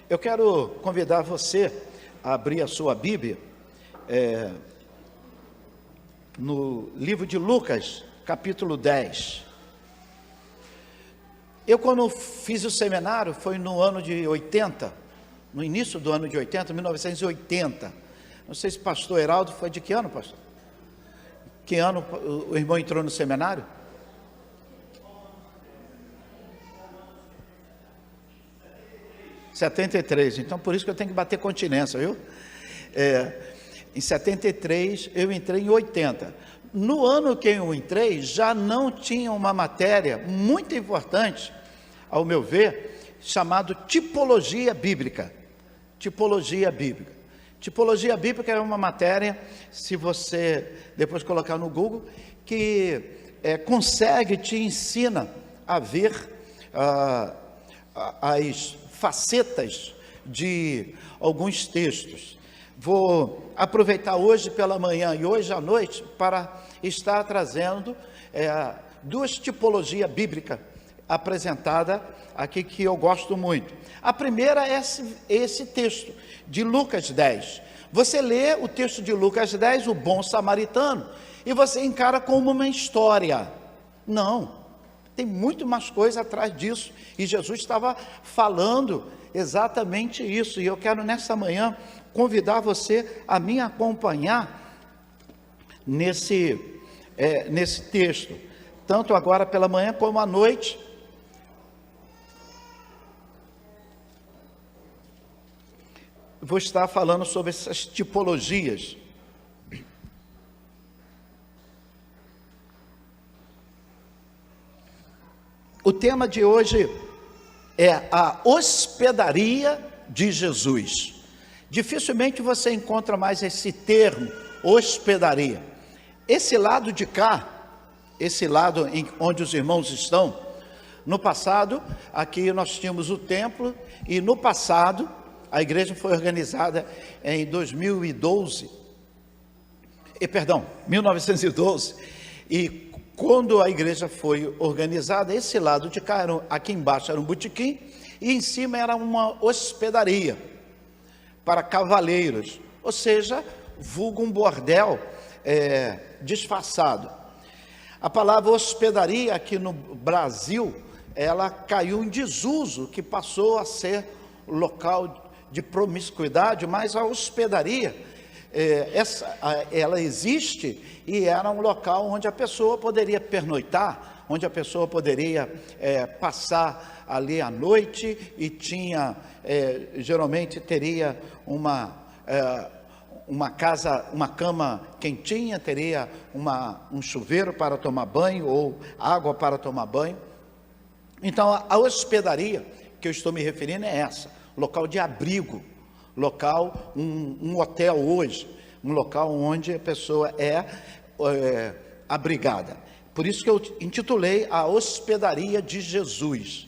Eu quero convidar você a abrir a sua Bíblia no livro de Lucas, capítulo 10. Eu, quando fiz o seminário, foi no ano de 80, no início do ano de 80, 1980. Não sei se o pastor Heraldo foi de que ano, pastor? Que ano o irmão entrou no seminário? (73). Então, por isso que eu tenho que bater continência, viu? Em 73, eu entrei em 80. No ano que eu entrei, já não tinha uma matéria muito importante, ao meu ver, chamado tipologia bíblica. Tipologia bíblica. Tipologia bíblica é uma matéria, se você depois colocar no Google, que te ensina a ver as facetas de alguns textos. Vou aproveitar hoje pela manhã e hoje à noite para estar trazendo duas tipologias bíblicas apresentadas aqui que eu gosto muito. A primeira é esse texto de Lucas 10. Você lê o texto de Lucas 10, o bom samaritano, e você encara como uma história. Não, tem muito mais coisa atrás disso, e Jesus estava falando exatamente isso, e eu quero nessa manhã convidar você a me acompanhar nesse texto, tanto agora pela manhã como à noite. Vou estar falando sobre essas tipologias. O tema de hoje é a hospedaria de Jesus. Dificilmente você encontra mais esse termo, hospedaria. Esse lado de cá, esse lado onde os irmãos estão, no passado, aqui nós tínhamos o templo, e no passado, a igreja foi organizada em 1912, e quando a igreja foi organizada, esse lado de cá, aqui embaixo era um botequim, e em cima era uma hospedaria para cavaleiros, ou seja, vulgo um bordel disfarçado. A palavra hospedaria aqui no Brasil, ela caiu em desuso, que passou a ser local de promiscuidade, mas a hospedaria, ela existe e era um local onde a pessoa poderia pernoitar, onde a pessoa poderia passar ali à noite, e tinha, geralmente teria uma casa, uma cama quentinha, teria um chuveiro para tomar banho, ou água para tomar banho. Então, a hospedaria que eu estou me referindo é essa, local de abrigo, local, um hotel hoje, um local onde a pessoa é abrigada. Por isso que eu intitulei a hospedaria de Jesus.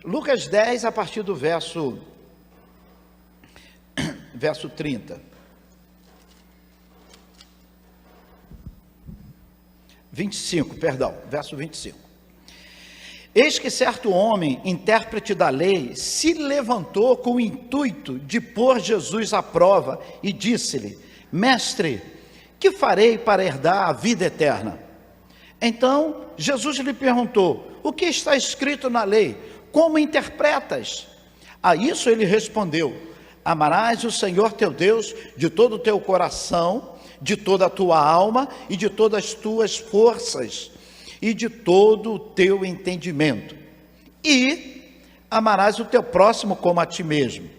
Lucas 10, a partir do verso 30. 25, perdão, verso 25. Eis que certo homem, intérprete da lei, se levantou com o intuito de pôr Jesus à prova e disse-lhe: Mestre, que farei para herdar a vida eterna? Então Jesus lhe perguntou: o que está escrito na lei? Como interpretas? A isso ele respondeu: amarás o Senhor teu Deus de todo o teu coração, de toda a tua alma e de todas as tuas forças, e de todo o teu entendimento, e amarás o teu próximo como a ti mesmo.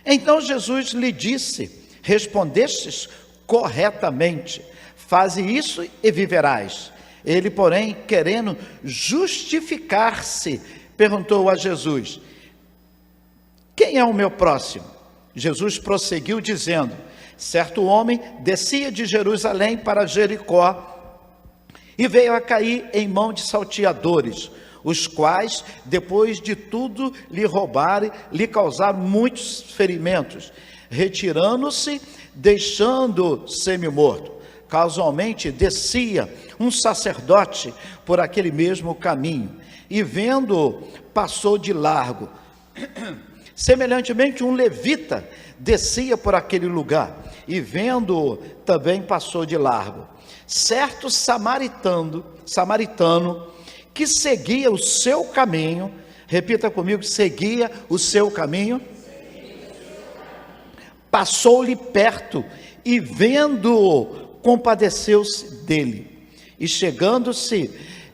Então Jesus lhe disse: respondestes corretamente, faze isso e viverás. Ele, porém, querendo justificar-se, perguntou a Jesus: quem é o meu próximo? Jesus prosseguiu dizendo: certo homem descia de Jerusalém para Jericó, e veio a cair em mão de salteadores, os quais, depois de tudo lhe roubarem, lhe causaram muitos ferimentos, retirando-se, deixando semi-morto. Casualmente descia um sacerdote por aquele mesmo caminho, e vendo-o, passou de largo. Semelhantemente, um levita descia por aquele lugar, e vendo-o, também passou de largo. Certo samaritano, que seguia o seu caminho, repita comigo, seguia o seu caminho, passou-lhe perto, e vendo-o, compadeceu-se dele, e chegando-se,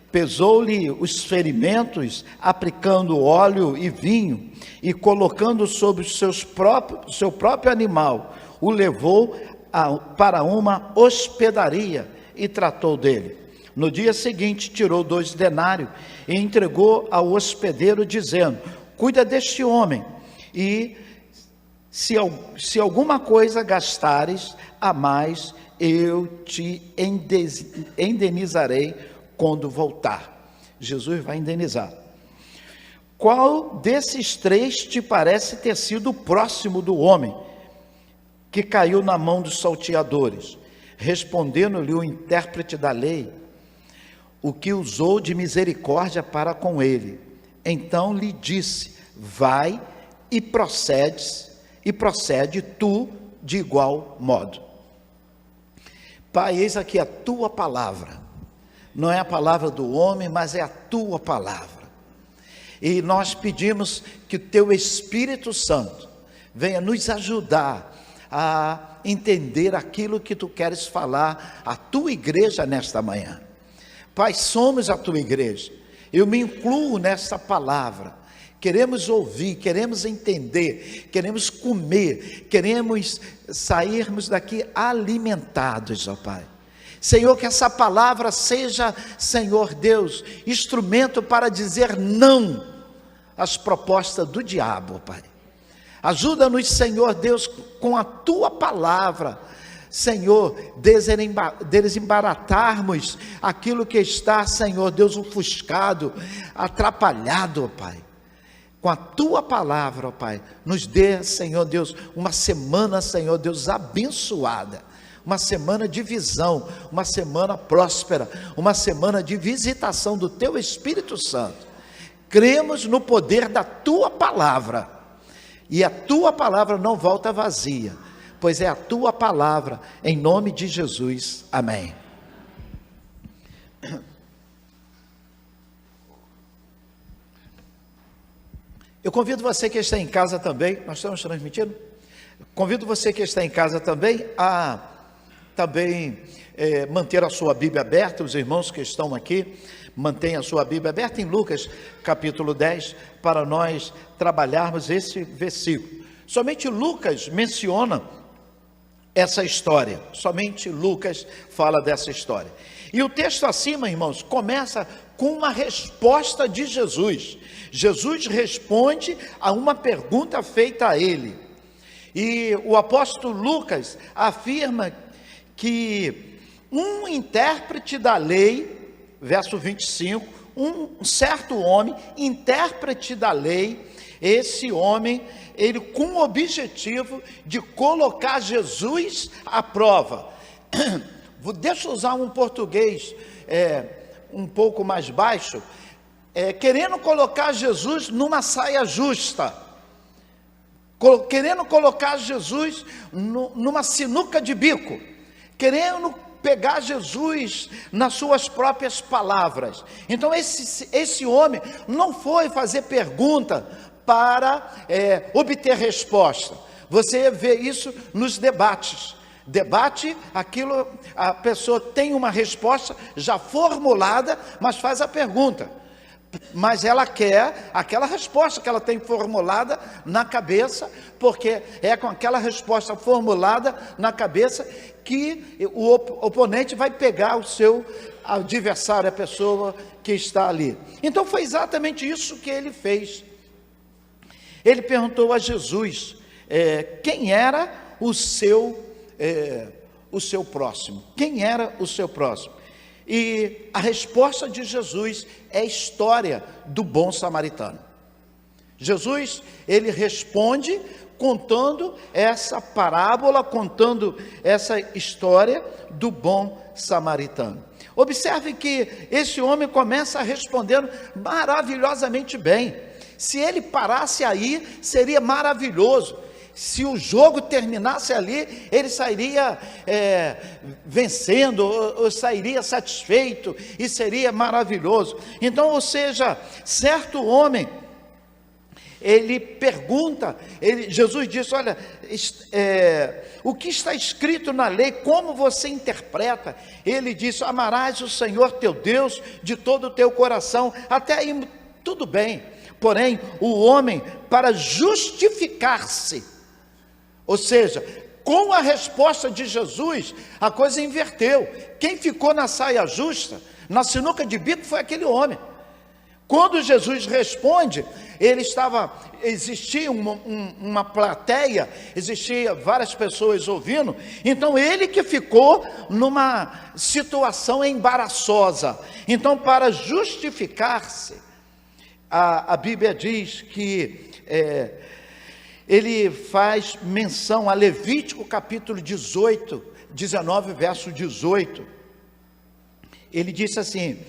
pesou-lhe os ferimentos, aplicando óleo e vinho, e colocando sobre seu próprio animal, o levou para uma hospedaria e tratou dele. No dia seguinte, tirou 2 denários e entregou ao hospedeiro, dizendo: cuida deste homem, e se alguma coisa gastares a mais, eu te indenizarei quando voltar. Jesus vai indenizar. Qual desses 3 te parece ter sido o próximo do homem que caiu na mão dos salteadores? Respondendo-lhe o intérprete da lei, o que usou de misericórdia para com ele. Então lhe disse: vai e procede tu de igual modo. Pai, eis aqui a tua palavra. Não é a palavra do homem, mas é a tua palavra. E nós pedimos que o teu Espírito Santo venha nos ajudar a entender aquilo que tu queres falar à tua igreja nesta manhã. Pai, somos a tua igreja. Eu me incluo nessa palavra. Queremos ouvir, queremos entender, queremos comer, queremos sairmos daqui alimentados, ó Pai. Senhor, que essa palavra seja, Senhor Deus, instrumento para dizer não às propostas do diabo, Pai. Ajuda-nos, Senhor Deus, com a tua palavra, Senhor, desembaratarmos aquilo que está, Senhor Deus, ofuscado, atrapalhado, Pai. Com a tua palavra, ó Pai, nos dê, Senhor Deus, uma semana, Senhor Deus, abençoada, uma semana de visão, uma semana próspera, uma semana de visitação do teu Espírito Santo. Cremos no poder da tua palavra, e a tua palavra não volta vazia, pois é a tua palavra, em nome de Jesus, amém. Eu convido você que está em casa também, nós estamos transmitindo? Convido você que está em casa também a manter a sua Bíblia aberta. Os irmãos que estão aqui, mantenham a sua Bíblia aberta em Lucas capítulo 10, para nós trabalharmos esse versículo. Somente Lucas menciona essa história, somente Lucas fala dessa história. E o texto acima, irmãos, começa com uma resposta de Jesus. Jesus responde a uma pergunta feita a ele. E o apóstolo Lucas afirma que um intérprete da lei, verso 25, um certo homem, intérprete da lei, esse homem, ele com o objetivo de colocar Jesus à prova. Deixa eu usar um português um pouco mais baixo, querendo colocar Jesus numa saia justa, querendo colocar Jesus numa sinuca de bico, querendo pegar Jesus nas suas próprias palavras. Então esse homem não foi fazer pergunta para obter resposta. Você vê isso nos debates. Debate, aquilo, a pessoa tem uma resposta já formulada, mas faz a pergunta. Mas ela quer aquela resposta que ela tem formulada na cabeça, porque é com aquela resposta formulada na cabeça que o oponente vai pegar o seu adversário, a pessoa que está ali. Então foi exatamente isso que ele fez. Ele perguntou a Jesus quem era o seu próximo. Quem era o seu próximo? E a resposta de Jesus é a história do bom samaritano. Jesus, ele responde contando essa parábola, contando essa história do bom samaritano. Observe que esse homem começa respondendo maravilhosamente bem. Se ele parasse aí, seria maravilhoso. Se o jogo terminasse ali, ele sairia vencendo, ou sairia satisfeito, e seria maravilhoso. Então, ou seja, certo homem, ele pergunta, Jesus disse, olha, o que está escrito na lei, como você interpreta? Ele disse, amarás o Senhor teu Deus de todo o teu coração. Até aí tudo bem, porém o homem, para justificar-se, ou seja, com a resposta de Jesus, a coisa inverteu. Quem ficou na saia justa, na sinuca de bico, foi aquele homem. Quando Jesus responde, existia uma plateia, existia várias pessoas ouvindo, então ele que ficou numa situação embaraçosa. Então, para justificar-se, a Bíblia diz que ele faz menção a Levítico capítulo 19, verso 18. Ele disse assim,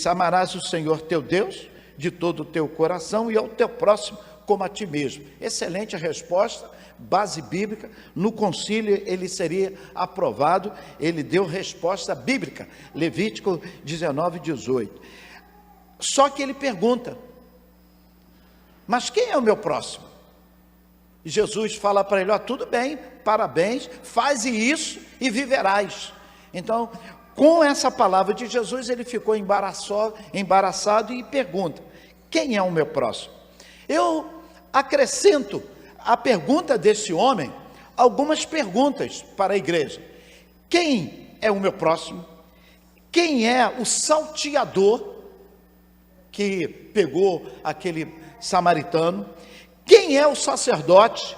amarás o Senhor teu Deus de todo o teu coração e ao teu próximo como a ti mesmo. Excelente resposta, base bíblica. No concílio ele seria aprovado, ele deu resposta bíblica, Levítico 19, 18. Só que ele pergunta, mas quem é o meu próximo? E Jesus fala para ele, tudo bem, parabéns, faze isso e viverás. Então, com essa palavra de Jesus, ele ficou embaraçado e pergunta, quem é o meu próximo? Eu acrescento à pergunta desse homem algumas perguntas para a igreja. Quem é o meu próximo? Quem é o salteador que pegou aquele samaritano? Quem é o sacerdote?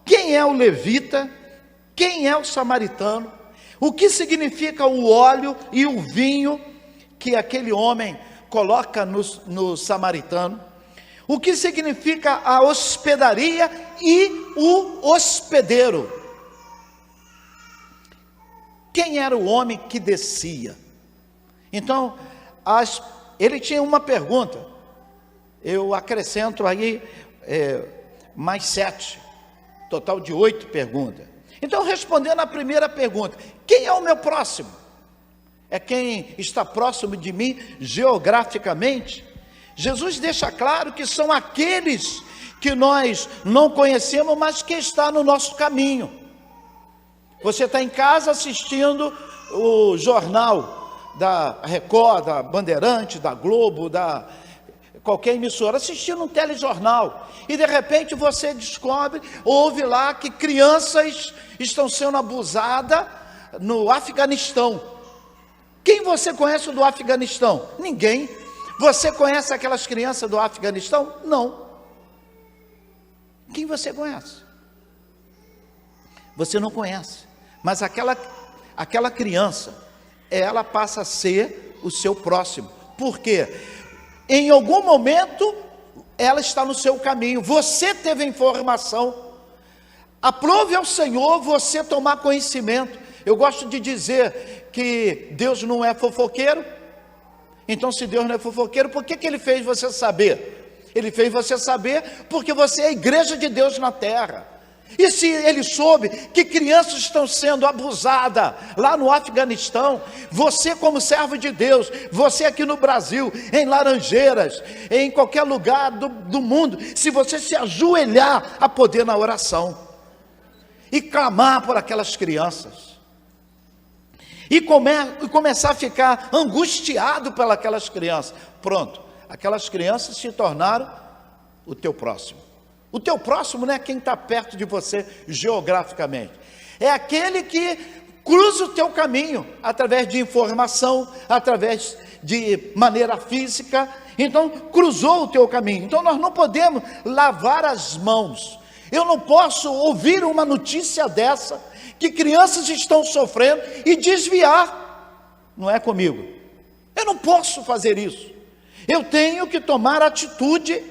Quem é o levita? Quem é o samaritano? O que significa o óleo e o vinho que aquele homem coloca no samaritano? O que significa a hospedaria e o hospedeiro? Quem era o homem que descia? Então, ele tinha uma pergunta. Eu acrescento aí mais 7, total de 8 perguntas. Então, respondendo à primeira pergunta, quem é o meu próximo? É quem está próximo de mim geograficamente? Jesus deixa claro que são aqueles que nós não conhecemos, mas que está no nosso caminho. Você está em casa assistindo o jornal da Record, da Bandeirante, da Globo, da qualquer emissora, assistindo um telejornal, e de repente você descobre, ouve lá que crianças estão sendo abusadas no Afeganistão. Quem você conhece do Afeganistão? Ninguém. Você conhece aquelas crianças do Afeganistão? Não. Quem você conhece? Você não conhece. Mas aquela criança, ela passa a ser o seu próximo. Por quê? Em algum momento, ela está no seu caminho. Você teve a informação. Aprove ao Senhor você tomar conhecimento. Eu gosto de dizer que Deus não é fofoqueiro. Então, se Deus não é fofoqueiro, por que Ele fez você saber? Ele fez você saber porque você é a igreja de Deus na terra. E se Ele soube que crianças estão sendo abusadas lá no Afeganistão, você como servo de Deus, você aqui no Brasil, em Laranjeiras, em qualquer lugar do mundo, se você se ajoelhar a poder na oração e clamar por aquelas crianças, e começar a ficar angustiado pelas crianças, pronto, aquelas crianças se tornaram o teu próximo. O teu próximo não é quem está perto de você geograficamente, é aquele que cruza o teu caminho, através de informação, através de maneira física. Então cruzou o teu caminho. Então nós não podemos lavar as mãos. Eu não posso ouvir uma notícia dessa, que crianças estão sofrendo, e desviar. Não é comigo. Eu não posso fazer isso. Eu tenho que tomar a atitude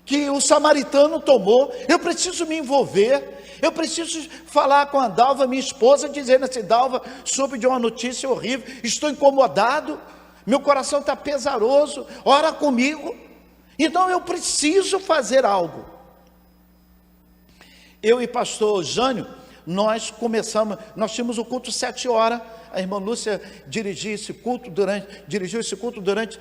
que o samaritano tomou. Eu preciso me envolver. Eu preciso falar com a Dalva, minha esposa, dizendo assim: Dalva, soube de uma notícia horrível, estou incomodado, meu coração está pesaroso, ora comigo. Então eu preciso fazer algo. Eu e pastor Jânio, nós tínhamos o culto 7 horas, a irmã Lúcia dirigiu esse culto durante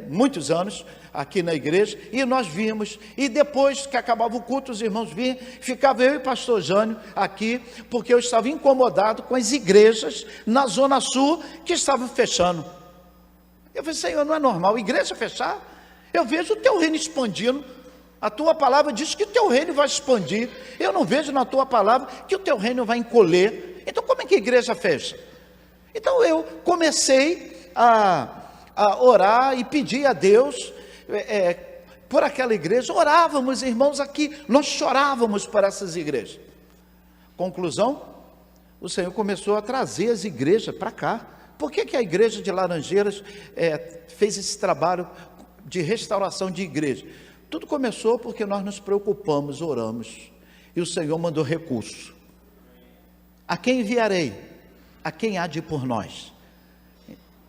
muitos anos aqui na igreja, e nós vimos, e depois que acabava o culto, os irmãos vinham, ficava eu e pastor Jânio aqui, porque eu estava incomodado com as igrejas na Zona Sul que estavam fechando. Eu falei, Senhor, não é normal, igreja fechar? Eu vejo o teu reino expandindo, a tua palavra diz que o teu reino vai expandir, eu não vejo na tua palavra que o teu reino vai encolher, então como é que a igreja fecha? Então eu comecei a orar e pedir a Deus por aquela igreja, orávamos, irmãos, aqui, nós chorávamos por essas igrejas. Conclusão, o Senhor começou a trazer as igrejas para cá. Por que a igreja de Laranjeiras fez esse trabalho de restauração de igreja? Tudo começou porque nós nos preocupamos, oramos, e o Senhor mandou recurso. A quem enviarei? A quem há de ir por nós?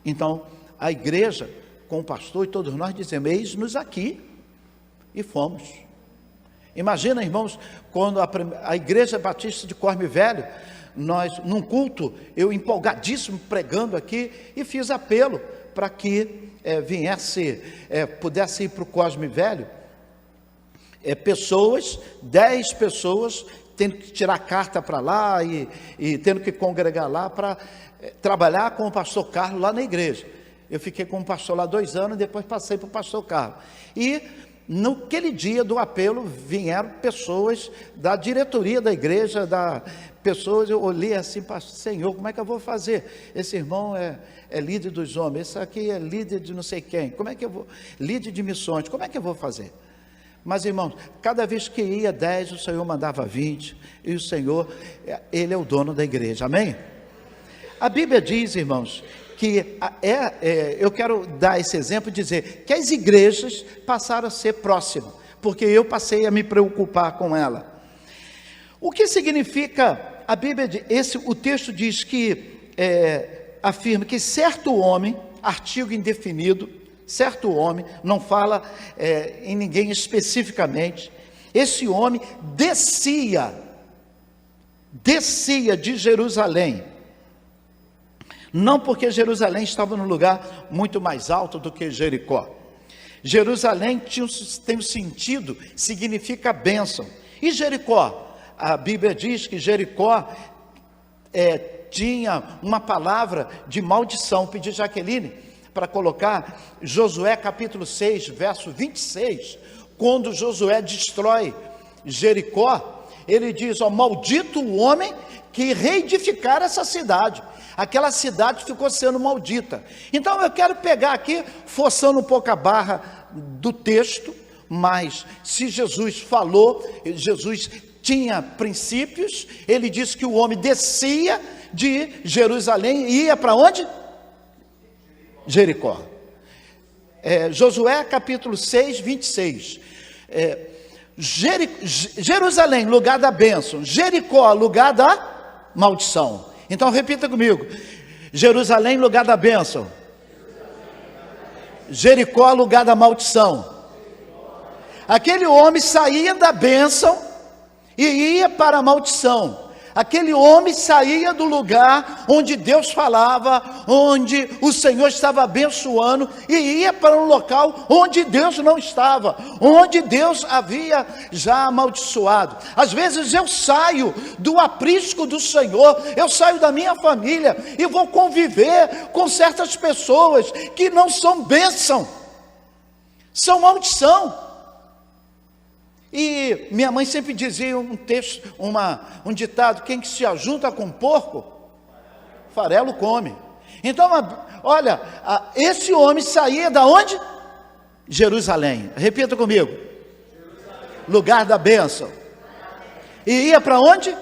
Então, a igreja, com o pastor e todos nós dizemos, eis-nos aqui, e fomos. Imagina, irmãos, quando a igreja batista de Corme Velho, nós, num culto, eu empolgadíssimo pregando aqui, e fiz apelo para que pudesse ir para o Cosme Velho, pessoas, 10 pessoas, tendo que tirar carta para lá e tendo que congregar lá para trabalhar com o pastor Carlos lá na igreja. Eu fiquei com o pastor lá 2 anos, depois passei para o pastor Carlos. E naquele dia do apelo vieram pessoas da diretoria da igreja, eu olhei assim, Senhor, como é que eu vou fazer? Esse irmão é líder dos homens, esse aqui é líder de não sei quem, como é que eu vou? Líder de missões, como é que eu vou fazer? Mas, irmãos, cada vez que ia 10, o Senhor mandava 20, e o Senhor, Ele é o dono da igreja, amém? A Bíblia diz, irmãos, que eu quero dar esse exemplo e dizer que as igrejas passaram a ser próximas, porque eu passei a me preocupar com ela. O que significa, a Bíblia, o texto diz que, afirma que certo homem, artigo indefinido, certo homem, não fala em ninguém especificamente, esse homem descia de Jerusalém, não porque Jerusalém estava num lugar muito mais alto do que Jericó. Jerusalém tem um sentido, significa bênção, e Jericó, a Bíblia diz que Jericó tinha uma palavra de maldição. Pedi a Jaqueline para colocar Josué capítulo 6, verso 26, quando Josué destrói Jericó, ele diz, maldito o homem que reedificar essa cidade. Aquela cidade ficou sendo maldita. Então eu quero pegar aqui, forçando um pouco a barra do texto, mas se Jesus falou, Jesus tinha princípios, ele disse que o homem descia de Jerusalém e ia para onde? Jericó. Josué capítulo 6, 26. Jerusalém, lugar da bênção. Jericó, lugar da maldição. Então repita comigo: Jerusalém, lugar da bênção. Jericó, lugar da maldição. Aquele homem saía da bênção e ia para a maldição. Aquele homem saía do lugar onde Deus falava, onde o Senhor estava abençoando, e ia para um local onde Deus não estava, onde Deus havia já amaldiçoado. Às vezes eu saio do aprisco do Senhor, eu saio da minha família e vou conviver com certas pessoas que não são bênção, são maldição. E minha mãe sempre dizia um texto, um ditado: quem que se ajunta com porco, farelo come. Então, olha, esse homem saía da onde? Jerusalém. Repita comigo: Jerusalém. Lugar da bênção. E ia para onde?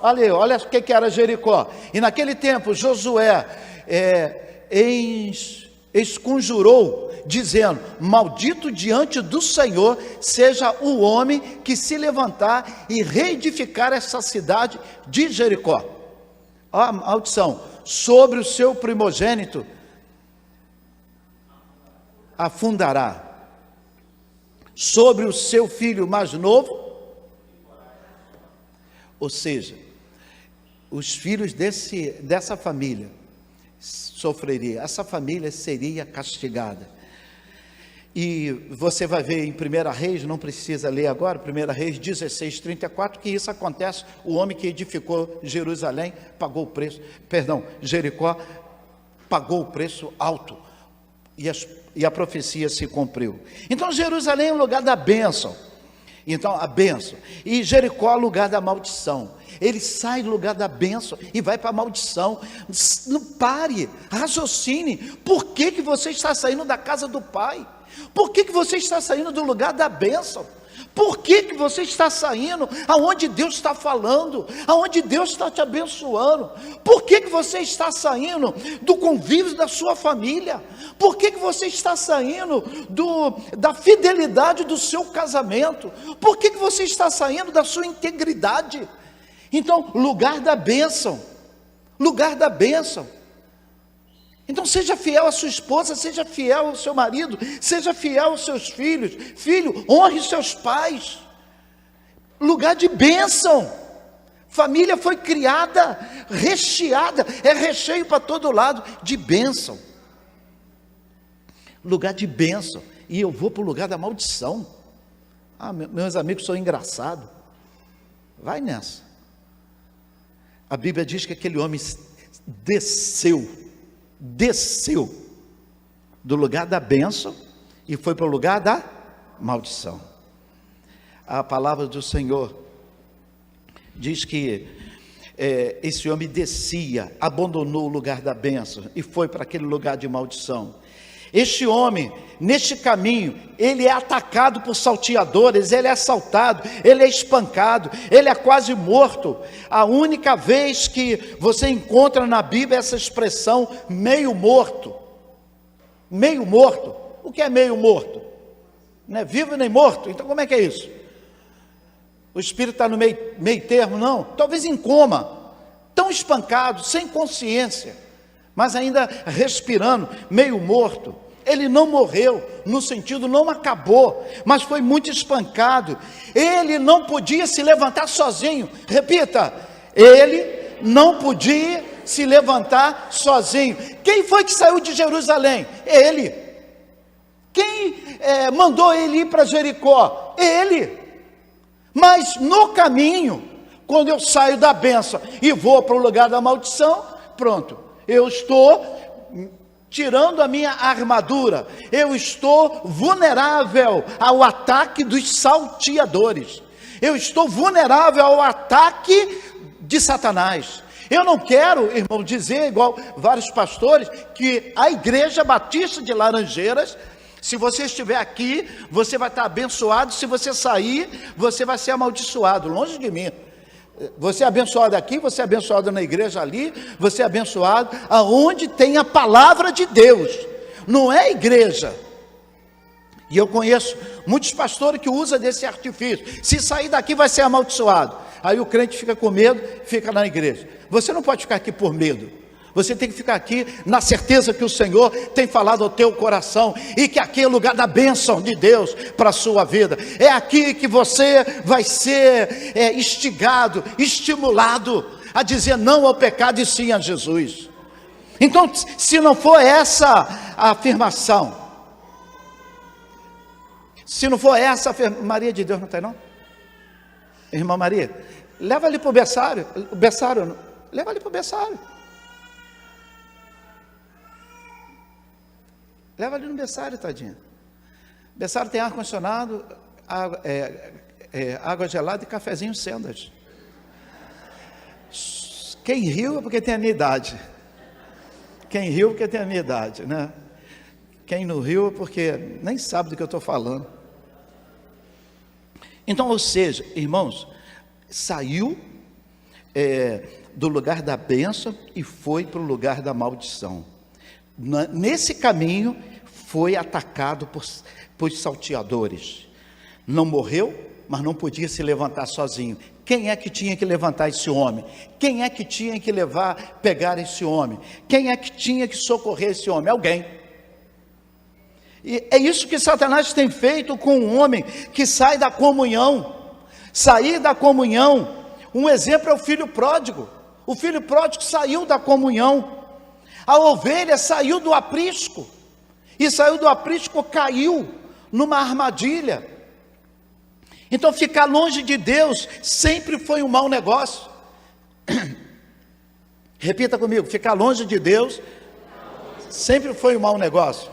Olha o que era Jericó. E naquele tempo Josué esconjurou, dizendo: maldito diante do Senhor seja o homem que se levantar e reedificar essa cidade de Jericó. A maldição sobre o seu primogênito afundará. sobre o seu filho mais novo. Ou seja, os filhos dessa família sofreriam, essa família seria castigada. E você vai ver em 1 Reis, não precisa ler agora, 1 Reis 16, 34, que isso acontece. O homem que edificou Jerusalém pagou o preço, Jericó pagou o preço alto, e a profecia se cumpriu. Então Jerusalém é o lugar da bênção. Então a bênção, e Jericó é o lugar da maldição. Ele sai do lugar da bênção e vai para a maldição. Não pare, raciocine. Por que você está saindo da casa do Pai? Por que você está saindo do lugar da bênção? Por que você está saindo aonde Deus está falando, aonde Deus está te abençoando? Por que você está saindo do convívio da sua família? Por que você está saindo da fidelidade do seu casamento? Por que você está saindo da sua integridade? Então, lugar da bênção, lugar da bênção. Então seja fiel à sua esposa, seja fiel ao seu marido, seja fiel aos seus filhos. Filho, honre seus pais. Lugar de bênção. Família foi criada, recheada, é recheio para todo lado, de bênção. Lugar de bênção. E eu vou para o lugar da maldição. Meus amigos são engraçados. Vai nessa. A Bíblia diz que aquele homem desceu do lugar da bênção e foi para o lugar da maldição. A palavra do Senhor diz que esse homem descia, abandonou o lugar da bênção e foi para aquele lugar de maldição. Este homem, neste caminho, ele é atacado por salteadores, ele é assaltado, ele é espancado, ele é quase morto. A única vez que você encontra na Bíblia essa expressão, meio morto. Meio morto. O que é meio morto? Não é vivo nem morto. Então como é que é isso? O espírito está no meio termo? Não. Talvez em coma, tão espancado, sem consciência, mas ainda respirando, meio morto. Ele não morreu, no sentido não acabou, mas foi muito espancado. Ele não podia se levantar sozinho. Repita, ele não podia se levantar sozinho. Quem foi que saiu de Jerusalém? Ele. Quem mandou ele ir para Jericó? Ele. Mas no caminho, quando eu saio da bênção e vou para o lugar da maldição, pronto. Eu estou tirando a minha armadura, eu estou vulnerável ao ataque dos salteadores, eu estou vulnerável ao ataque de Satanás. Eu não quero, irmão, dizer igual vários pastores, que a Igreja Batista de Laranjeiras, se você estiver aqui, você vai estar abençoado, se você sair, você vai ser amaldiçoado, longe de mim. Você é abençoado aqui, você é abençoado na igreja ali, você é abençoado aonde tem a palavra de Deus, não é a igreja. E eu conheço muitos pastores que usam desse artifício, se sair daqui vai ser amaldiçoado, aí o crente fica com medo, fica na igreja. Você não pode ficar aqui por medo, você tem que ficar aqui na certeza que o Senhor tem falado ao teu coração, e que aqui é o lugar da bênção de Deus para a sua vida. É aqui que você vai ser instigado, estimulado a dizer não ao pecado e sim a Jesus. Então, se não for essa a afirmação, Maria de Deus não está aí não? Irmã Maria, leva ali para o berçário, leva ali para o berçário. Leva ali no berçário, tadinha. Berçário tem ar-condicionado, água gelada e cafezinho Sendas. Quem riu é porque tem a minha idade. Quem riu é porque tem a minha idade, né? Quem não riu é porque nem sabe do que eu estou falando. Então, ou seja, irmãos, saiu do lugar da bênção e foi para o lugar da maldição. Nesse caminho foi atacado por salteadores. Não morreu, mas não podia se levantar sozinho. Quem é que tinha que levantar esse homem? Quem é que tinha que pegar esse homem? Quem é que tinha que socorrer esse homem? Alguém. E é isso que Satanás tem feito com o homem que sai da comunhão. Sair da comunhão, um exemplo é o filho pródigo. O filho pródigo saiu da comunhão. A ovelha saiu do aprisco. E saiu do aprisco, caiu numa armadilha. Então ficar longe de Deus sempre foi um mau negócio. Repita comigo, ficar longe de Deus sempre foi um mau negócio.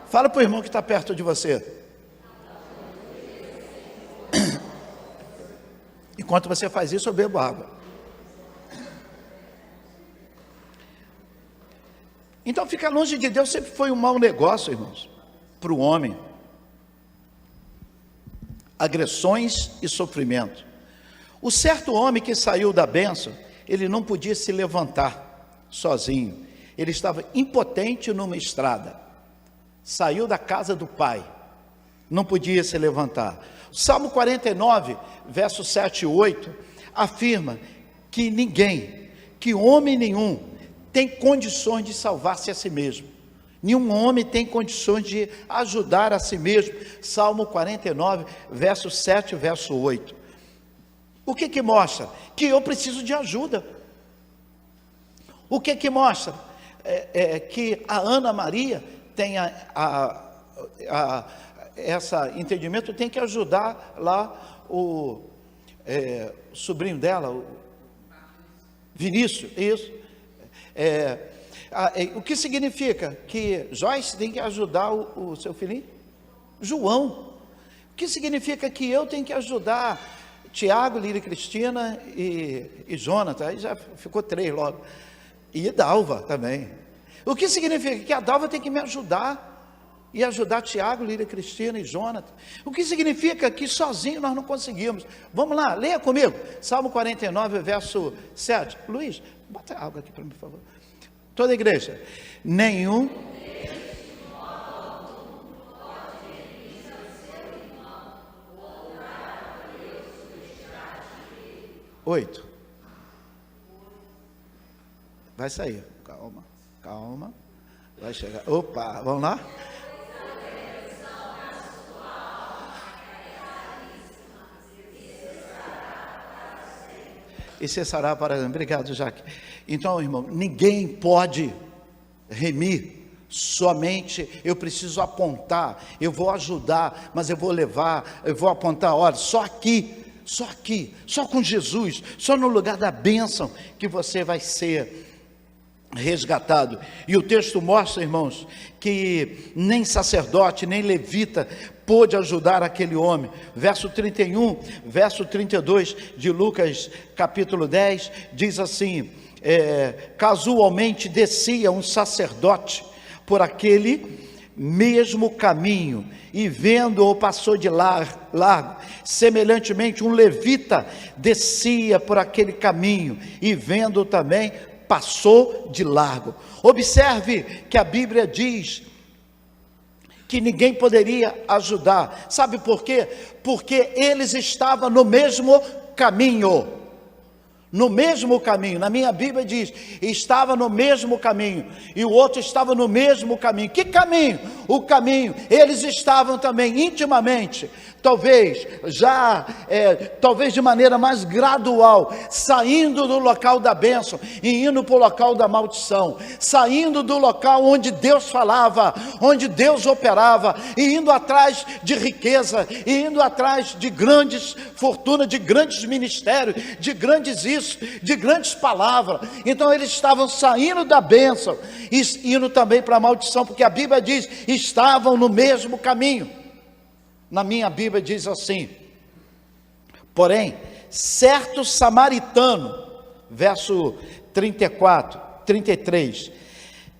Fala para o irmão que está perto de você. Enquanto você faz isso, eu bebo água. Então ficar longe de Deus sempre foi um mau negócio, irmãos, para o homem. Agressões e sofrimento. O certo homem que saiu da bênção, ele não podia se levantar sozinho. Ele estava impotente numa estrada. Saiu da casa do pai. Não podia se levantar. O Salmo 49, versos 7 e 8, afirma que ninguém, que homem nenhum, tem condições de salvar-se a si mesmo. Nenhum homem tem condições de ajudar a si mesmo. Salmo 49, verso 7 e verso 8. O que mostra? Que eu preciso de ajuda. O que mostra? Que a Ana Maria tem esse entendimento, tem que ajudar lá o sobrinho dela, o Vinícius, isso. O que significa? Que Joyce tem que ajudar o seu filhinho? João. O que significa que eu tenho que ajudar Tiago, Lília, Cristina e Jonathan? Aí já ficou 3 logo. E Dalva também. O que significa? Que a Dalva tem que me ajudar. E ajudar Tiago, Lília, Cristina e Jonathan. O que significa que sozinho nós não conseguimos. Vamos lá, leia comigo. Salmo 49, verso 7. Luiz, bota água aqui para mim, por favor. Toda a igreja. Nenhum. 8. Vai sair. Calma. Vai chegar. Opa, vamos lá? E cessará para... Obrigado, Jaque. Então, irmão, ninguém pode remir, somente eu preciso apontar, eu vou ajudar, mas eu vou levar, eu vou apontar, olha, só aqui, só com Jesus, só no lugar da bênção que você vai ser resgatado. E o texto mostra, irmãos, que nem sacerdote, nem levita pôde ajudar aquele homem. Verso 31, verso 32 de Lucas capítulo 10, diz assim: casualmente descia um sacerdote por aquele mesmo caminho, e vendo-o passou de largo. Semelhantemente um levita descia por aquele caminho, e vendo-o também passou de largo. Observe que a Bíblia diz que ninguém poderia ajudar. Sabe por quê? Porque eles estavam no mesmo caminho. No mesmo caminho. Na minha Bíblia diz, estava no mesmo caminho, e o outro estava no mesmo caminho. Que caminho? O caminho, eles estavam também intimamente, talvez de maneira mais gradual, saindo do local da bênção e indo para o local da maldição, saindo do local onde Deus falava, onde Deus operava, e indo atrás de riqueza, e indo atrás de grandes fortunas, de grandes ministérios, de grandes de grandes palavras. Então eles estavam saindo da bênção e indo também para a maldição, porque a Bíblia diz, estavam no mesmo caminho. Na minha Bíblia diz assim: porém, certo samaritano, verso 34, 33,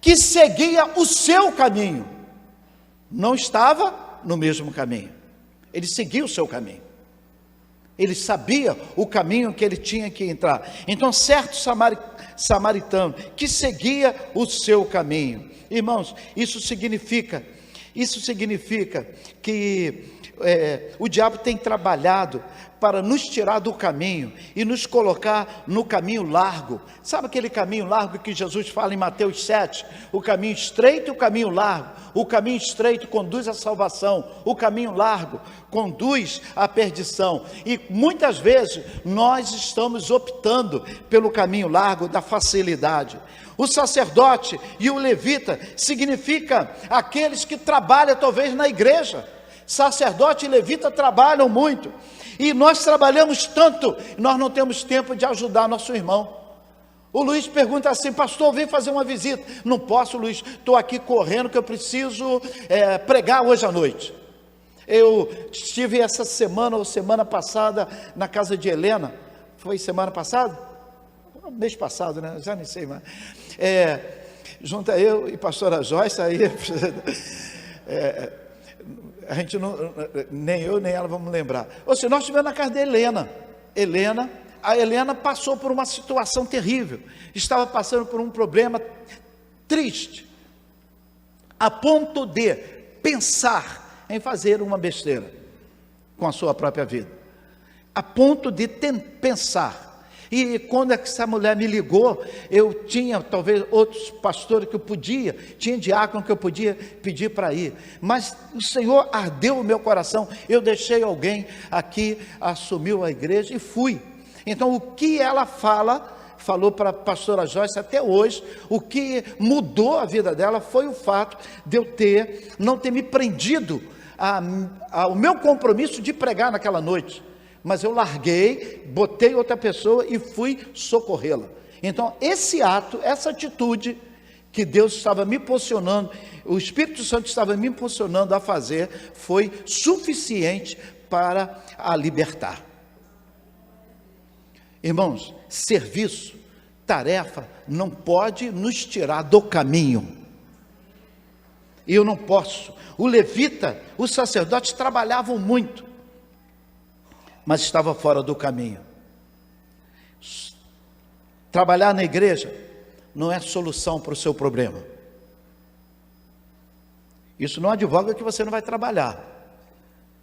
que seguia o seu caminho, não estava no mesmo caminho, ele seguia o seu caminho. Ele sabia o caminho que ele tinha que entrar. Então, certo samaritano que seguia o seu caminho. Irmãos, isso significa Isso significa que o diabo tem trabalhado para nos tirar do caminho e nos colocar no caminho largo. Sabe aquele caminho largo que Jesus fala em Mateus 7? O caminho estreito e o caminho largo. O caminho estreito conduz à salvação, o caminho largo conduz à perdição. E muitas vezes nós estamos optando pelo caminho largo da facilidade. O sacerdote e o levita significa aqueles que trabalham talvez na igreja. Sacerdote e levita trabalham muito, e nós trabalhamos tanto, nós não temos tempo de ajudar nosso irmão. O Luiz pergunta assim: pastor, vem fazer uma visita. Não posso, Luiz, estou aqui correndo que eu preciso pregar hoje à noite. Eu estive essa semana ou semana passada na casa de Helena. Foi semana passada? Mês passado, né? Já nem sei mais. Junto a eu e pastora Joyce, aí a gente não, nem eu nem ela vamos lembrar. Ou seja, nós estivemos na casa da Helena. A Helena passou por uma situação terrível, estava passando por um problema triste, a ponto de pensar em fazer uma besteira com a sua própria vida, a ponto de pensar. E quando essa mulher me ligou, eu tinha talvez outros pastores que eu podia, tinha diácono que eu podia pedir para ir, mas o Senhor ardeu o meu coração. Eu deixei alguém aqui, assumiu a igreja e fui. Então o que ela falou para a pastora Joyce até hoje, o que mudou a vida dela foi o fato de eu não ter me prendido ao meu compromisso de pregar naquela noite. Mas eu larguei, botei outra pessoa e fui socorrê-la. Então esse ato, essa atitude que Deus estava me impulsionando, o Espírito Santo estava me impulsionando a fazer, foi suficiente para a libertar. Irmãos, serviço, tarefa, não pode nos tirar do caminho. Eu não posso. O levita, os sacerdotes trabalhavam muito, mas estava fora do caminho. Trabalhar na igreja não é solução para o seu problema. Isso não advoga que você não vai trabalhar.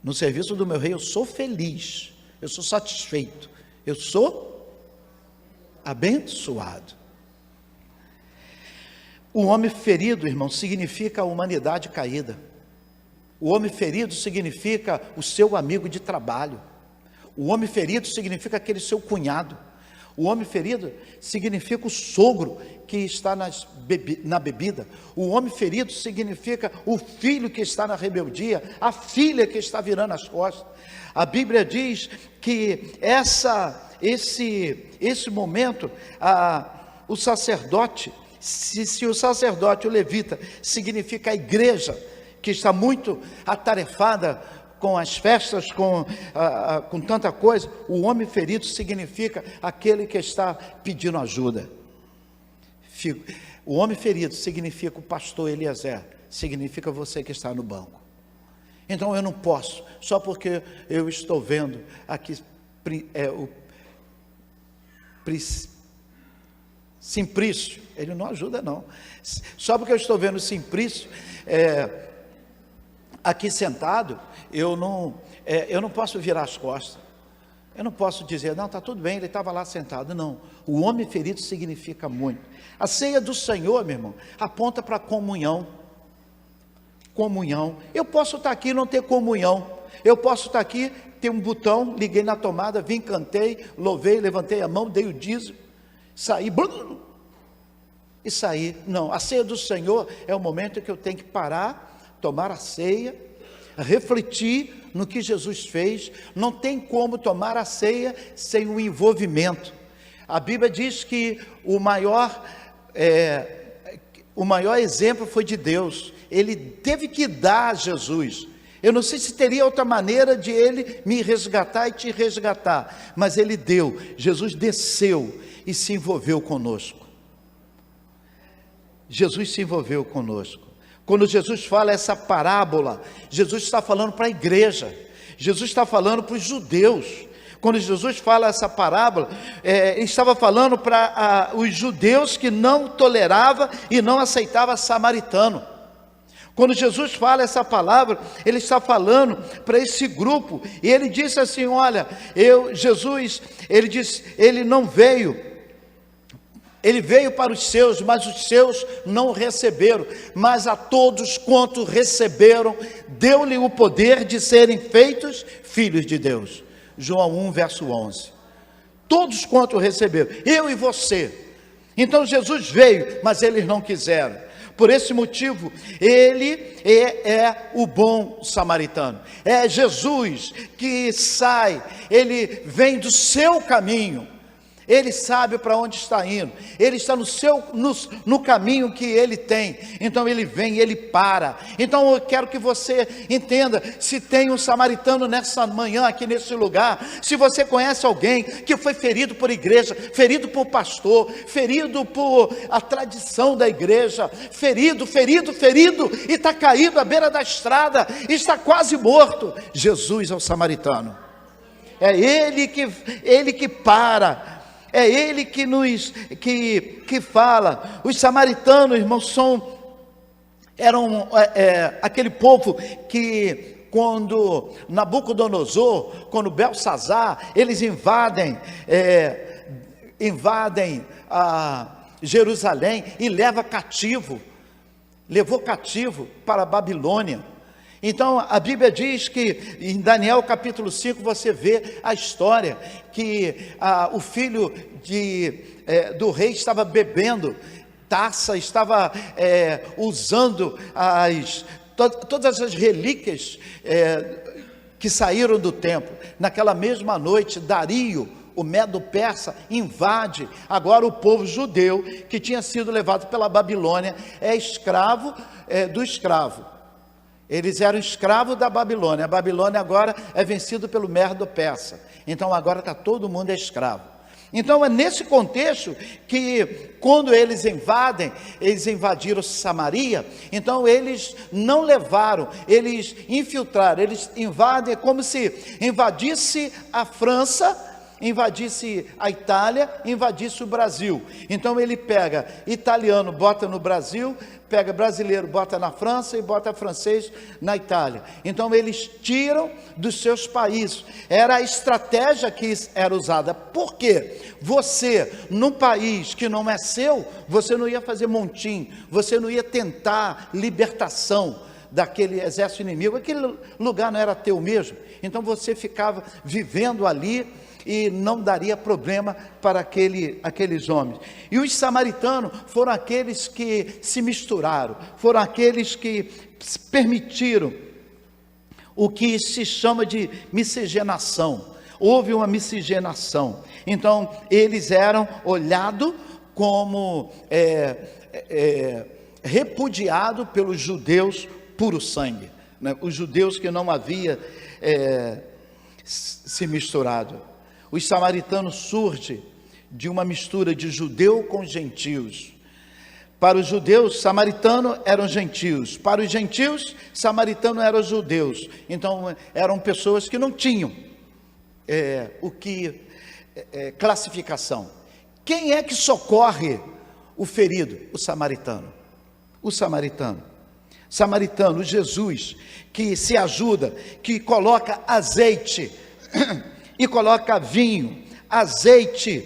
No serviço do meu rei eu sou feliz, eu sou satisfeito, eu sou abençoado. O homem ferido, irmão, significa a humanidade caída. O homem ferido significa o seu amigo de trabalho. O homem ferido significa aquele seu cunhado. O homem ferido significa o sogro que está na bebida. O homem ferido significa o filho que está na rebeldia, a filha que está virando as costas. A Bíblia diz que esse momento, o sacerdote, se o sacerdote, o levita, significa a igreja que está muito atarefada com as festas, com tanta coisa, o homem ferido significa aquele que está pedindo ajuda. O homem ferido significa o pastor Eliezer, significa você que está no banco. Então eu não posso, só porque eu estou vendo aqui o Simprício, ele não ajuda não, só porque eu estou vendo o Simprício aqui sentado, eu não posso virar as costas, eu não posso dizer, não, está tudo bem, ele estava lá sentado. Não, o homem ferido significa muito. A ceia do Senhor, meu irmão, aponta para a comunhão. Eu posso estar aqui e não ter comunhão, eu posso estar aqui, ter um botão, liguei na tomada, vim, cantei, louvei, levantei a mão, dei o dízimo, saí, e saí. Não, a ceia do Senhor é o momento que eu tenho que parar, tomar a ceia, refletir no que Jesus fez. Não tem como tomar a ceia sem o envolvimento. A Bíblia diz que o maior exemplo foi de Deus. Ele teve que dar a Jesus. Eu não sei se teria outra maneira de ele me resgatar e te resgatar, mas ele deu. Jesus desceu e se envolveu conosco. Jesus se envolveu conosco. Quando Jesus fala essa parábola, Jesus está falando para a igreja, Jesus está falando para os judeus. Quando Jesus fala essa parábola, ele estava falando para os judeus que não toleravam e não aceitavam samaritano. Quando Jesus fala essa palavra, ele está falando para esse grupo, e ele disse assim: olha, Jesus, ele disse, ele não veio, ele veio para os seus, mas os seus não o receberam, mas a todos quanto receberam, deu-lhe o poder de serem feitos filhos de Deus. João 1, verso 11. Todos quanto receberam, eu e você. Então Jesus veio, mas eles não quiseram. Por esse motivo, ele é o bom samaritano. É Jesus que sai, ele vem do seu caminho. Ele sabe para onde está indo. Ele está no caminho que ele tem. Então ele vem, ele para. Então eu quero que você entenda, se tem um samaritano nessa manhã aqui nesse lugar, se você conhece alguém que foi ferido por igreja, ferido por pastor, ferido por a tradição da igreja, ferido, e está caído à beira da estrada, e está quase morto, Jesus é o samaritano. É ele que para. É ele que fala. Os samaritanos, irmãos, eram aquele povo que, quando Nabucodonosor, quando Belsazar, eles invadem a Jerusalém e levou cativo para a Babilônia. Então a Bíblia diz que em Daniel capítulo 5 você vê a história que o filho do rei estava bebendo taça, estava usando todas as relíquias que saíram do templo. Naquela mesma noite, Dario, o Medo-Persa, invade agora o povo judeu que tinha sido levado pela Babilônia, escravo do escravo. Eles eram escravos da Babilônia. A Babilônia agora é vencida pelo Medo-Persa. Então agora está todo mundo escravo. Então é nesse contexto que, quando eles invadiram Samaria, então eles não levaram, eles infiltraram, eles invadem, é como se invadisse a França, invadisse a Itália, invadisse o Brasil. Então ele pega italiano, bota no Brasil, pega brasileiro, bota na França e bota francês na Itália. Então eles tiram dos seus países. Era a estratégia que era usada. Por quê? Você, num país que não é seu, você não ia fazer montim, você não ia tentar libertação daquele exército inimigo. Aquele lugar não era teu mesmo. Então você ficava vivendo ali e não daria problema para aqueles homens. E os samaritanos foram aqueles que se misturaram, foram aqueles que permitiram o que se chama de miscigenação. Houve uma miscigenação. Então eles eram olhados como repudiados pelos judeus puro sangue, né? Os judeus que não havia se misturado. Os samaritanos surgem de uma mistura de judeu com gentios. Para os judeus, samaritanos eram gentios. Para os gentios, samaritanos eram judeus. Então, eram pessoas que não tinham classificação. Quem é que socorre o ferido? O samaritano. O samaritano. Samaritano, Jesus, que se ajuda, que coloca azeite e coloca vinho, azeite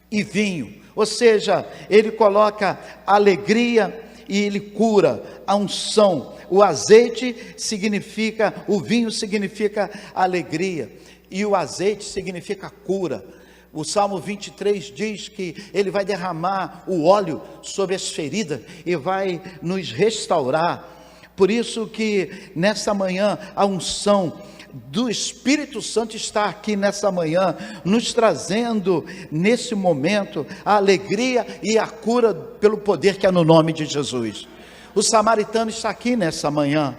e vinho, ou seja, ele coloca alegria e ele cura, a unção. O azeite significa, o vinho significa alegria, e o azeite significa cura. O Salmo 23 diz que ele vai derramar o óleo sobre as feridas e vai nos restaurar. Por isso que nessa manhã a unção do Espírito Santo está aqui nessa manhã, nos trazendo nesse momento a alegria e a cura pelo poder que é no nome de Jesus. O samaritano está aqui nessa manhã.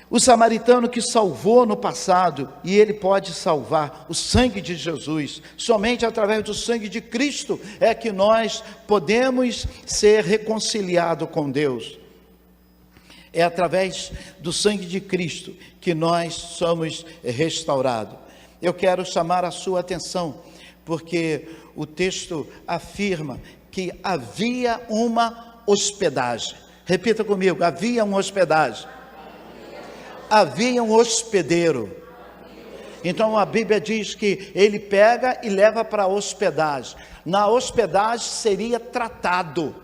O samaritano que salvou no passado, e ele pode salvar. O sangue de Jesus, somente através do sangue de Cristo é que nós podemos ser reconciliados com Deus. É através do sangue de Cristo que nós somos restaurados. Eu quero chamar a sua atenção, porque o texto afirma que havia uma hospedagem. Repita comigo: havia uma hospedagem. Havia um hospedeiro. Então a Bíblia diz que ele pega e leva para a hospedagem. Na hospedagem seria tratado,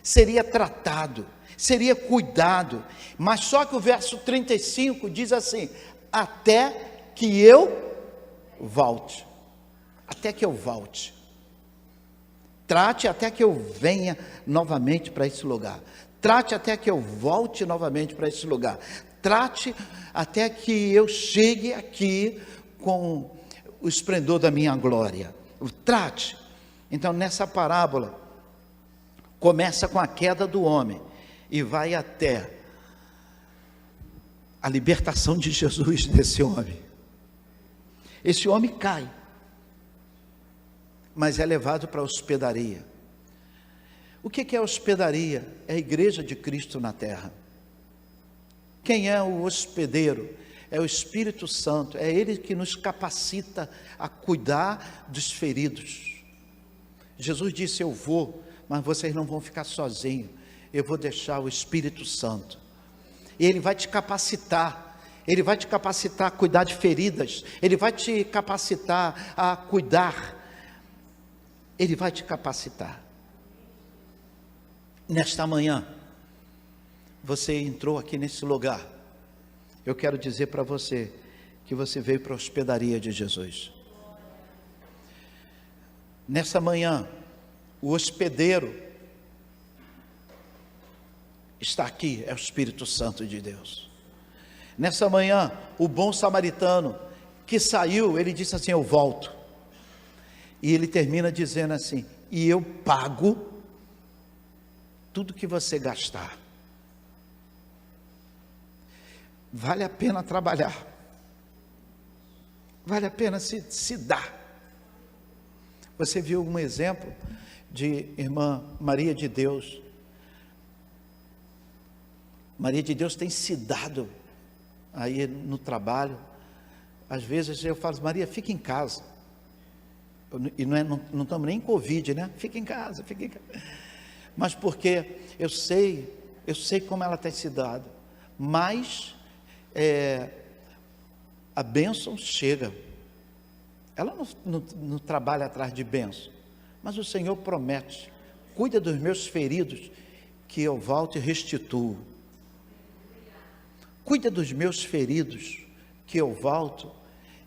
seria cuidado. Mas só que o verso 35 diz assim: até que eu volte. Até que eu volte. Trate até que eu venha novamente para esse lugar. Trate até que eu volte novamente para esse lugar. Trate até que eu chegue aqui com o esplendor da minha glória. Trate. Então, nessa parábola, começa com a queda do homem e vai até a libertação de Jesus desse homem. Esse homem cai, mas é levado para a hospedaria. O que é a hospedaria? É a igreja de Cristo na terra. Quem é o hospedeiro? É o Espírito Santo, é Ele que nos capacita a cuidar dos feridos. Jesus disse: eu vou, mas vocês não vão ficar sozinhos, eu vou deixar o Espírito Santo. E Ele vai te capacitar, Ele vai te capacitar a cuidar de feridas, Ele vai te capacitar a cuidar, Ele vai te capacitar. Nesta manhã, você entrou aqui nesse lugar. Eu quero dizer para você que você veio para a hospedaria de Jesus. Nessa manhã, o hospedeiro está aqui, é o Espírito Santo de Deus. Nessa manhã, o bom samaritano que saiu, ele disse assim: eu volto. E ele termina dizendo assim: e eu pago tudo que você gastar. Vale a pena trabalhar, vale a pena se dar. Você viu um exemplo de irmã Maria de Deus. Maria de Deus tem se dado aí no trabalho. Às vezes eu falo: Maria, fica em casa. E não estamos nem em Covid, né? Fica em casa, fica em casa. Mas porque eu sei como ela tem se dado. Mas a bênção chega. Ela não trabalha atrás de bênção, mas o Senhor promete: cuida dos meus feridos, que eu volto e restituo. Cuida dos meus feridos, que eu volto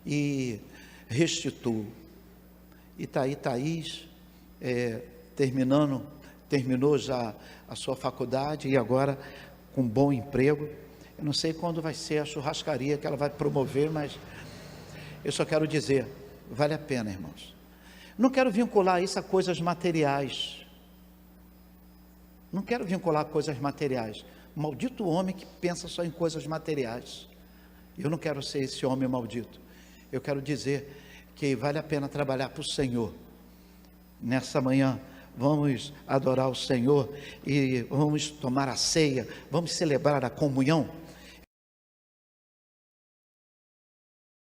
e restituo. E está aí Thaís, terminou já a sua faculdade e agora com um bom emprego. Eu não sei quando vai ser a churrascaria que ela vai promover, mas eu só quero dizer: vale a pena, irmãos. Não quero vincular isso a coisas materiais. Não quero vincular coisas materiais. Maldito homem que pensa só em coisas materiais. Eu não quero ser esse homem maldito. Eu quero dizer que vale a pena trabalhar para o Senhor. Nessa manhã, vamos adorar o Senhor e vamos tomar a ceia, vamos celebrar a comunhão.